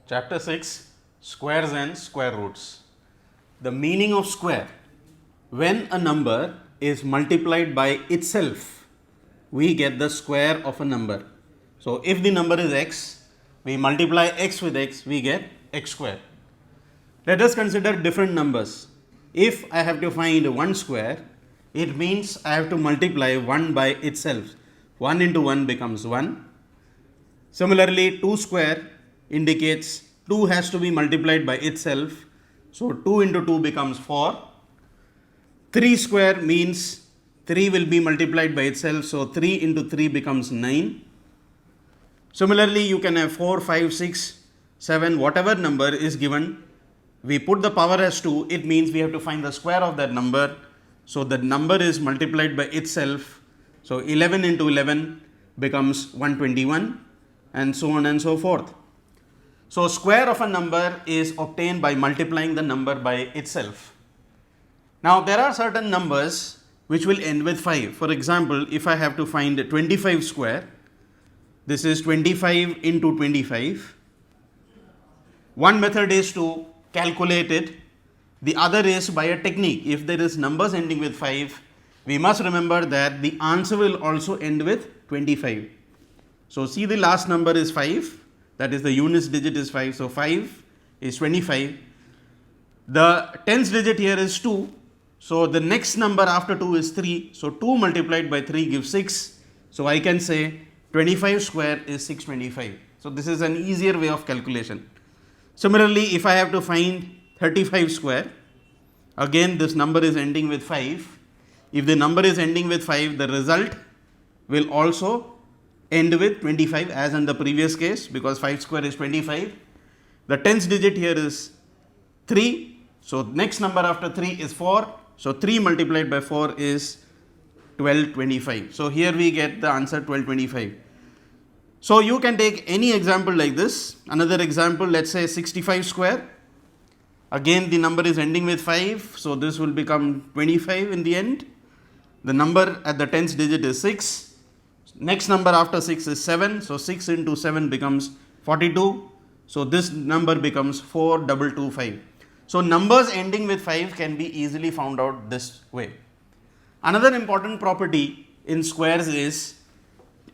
Chapter 6, Squares and Square Roots. The meaning of square. When a number is multiplied by itself, we get the square of a number. So, if the number is x, we multiply x with x, we get x square. Let us consider different numbers. If I have to find 1 square, it means I have to multiply 1 by itself. 1 into 1 becomes 1. Similarly, 2 square indicates 2 has to be multiplied by itself. So, 2 into 2 becomes 4. 3 square means 3 will be multiplied by itself. So, 3 into 3 becomes 9. Similarly, you can have 4, 5, 6, 7, whatever number is given. We put the power as 2, it means we have to find the square of that number. So, the number is multiplied by itself. So, 11 into 11 becomes 121 and so on and so forth. So, square of a number is obtained by multiplying the number by itself. Now, there are certain numbers which will end with 5. For example, if I have to find 25 square, this is 25 into 25. One method is to calculate it. The other is by a technique. If there is numbers ending with 5, we must remember that the answer will also end with 25. So, see, the last number is 5. That is, the units digit is 5. So, 5 is 25. The tens digit here is 2. So, the next number after 2 is 3. So, 2 multiplied by 3 gives 6. So, I can say 25 square is 625. So, this is an easier way of calculation. Similarly, if I have to find 35 square, again this number is ending with 5. If the number is ending with 5, the result will also end with 25 as in the previous case, because 5 square is 25. The tens digit here is 3. So, next number after 3 is 4. So, 3 multiplied by 4 is 1225. So, here we get the answer 1225. So, you can take any example like this. Another example, let's say 65 square. Again, the number is ending with 5. So, this will become 25 in the end. The number at the tens digit is 6. Next number after 6 is 7. So, 6 into 7 becomes 42. So, this number becomes 4225. So, numbers ending with 5 can be easily found out this way. Another important property in squares is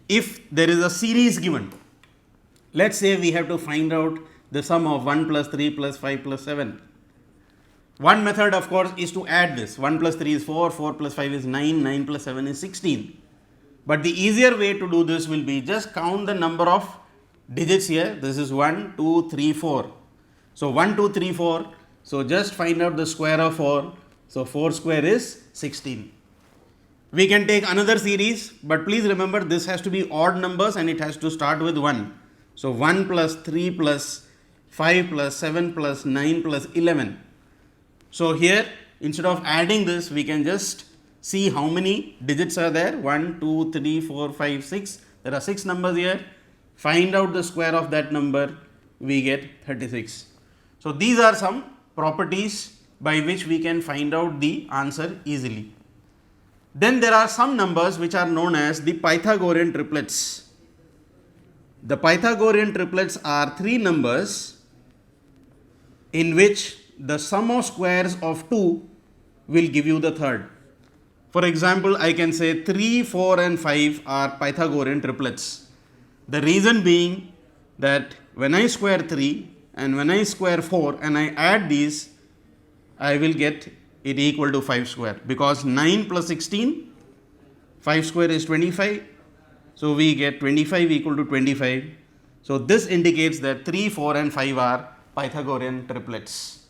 if there is a series given. Let's say we have to find out the sum of 1 plus 3 plus 5 plus 7. One method, of course, is to add this. 1 plus 3 is 4, 4 plus 5 is 9, 9 plus 7 is 16. But the easier way to do this will be just count the number of digits here. This is 1, 2, 3, 4. So, 1, 2, 3, 4. So, just find out the square of 4. So, 4 square is 16. We can take another series, but please remember this has to be odd numbers and it has to start with 1. So, 1 plus 3 plus 5 plus 7 plus 9 plus 11. So, here instead of adding this, we can just see how many digits are there. 1, 2, 3, 4, 5, 6. There are 6 numbers here. Find out the square of that number, we get 36. So, these are some properties by which we can find out the answer easily. Then there are some numbers which are known as the Pythagorean triplets. The Pythagorean triplets are 3 numbers in which the sum of squares of 2 will give you the third. For example, I can say 3, 4 and 5 are Pythagorean triplets. The reason being that when I square 3 and when I square 4 and I add these, I will get it equal to 5 square, because 9 plus 16, 5 square is 25. So, we get 25 equal to 25. So, this indicates that 3, 4 and 5 are Pythagorean triplets.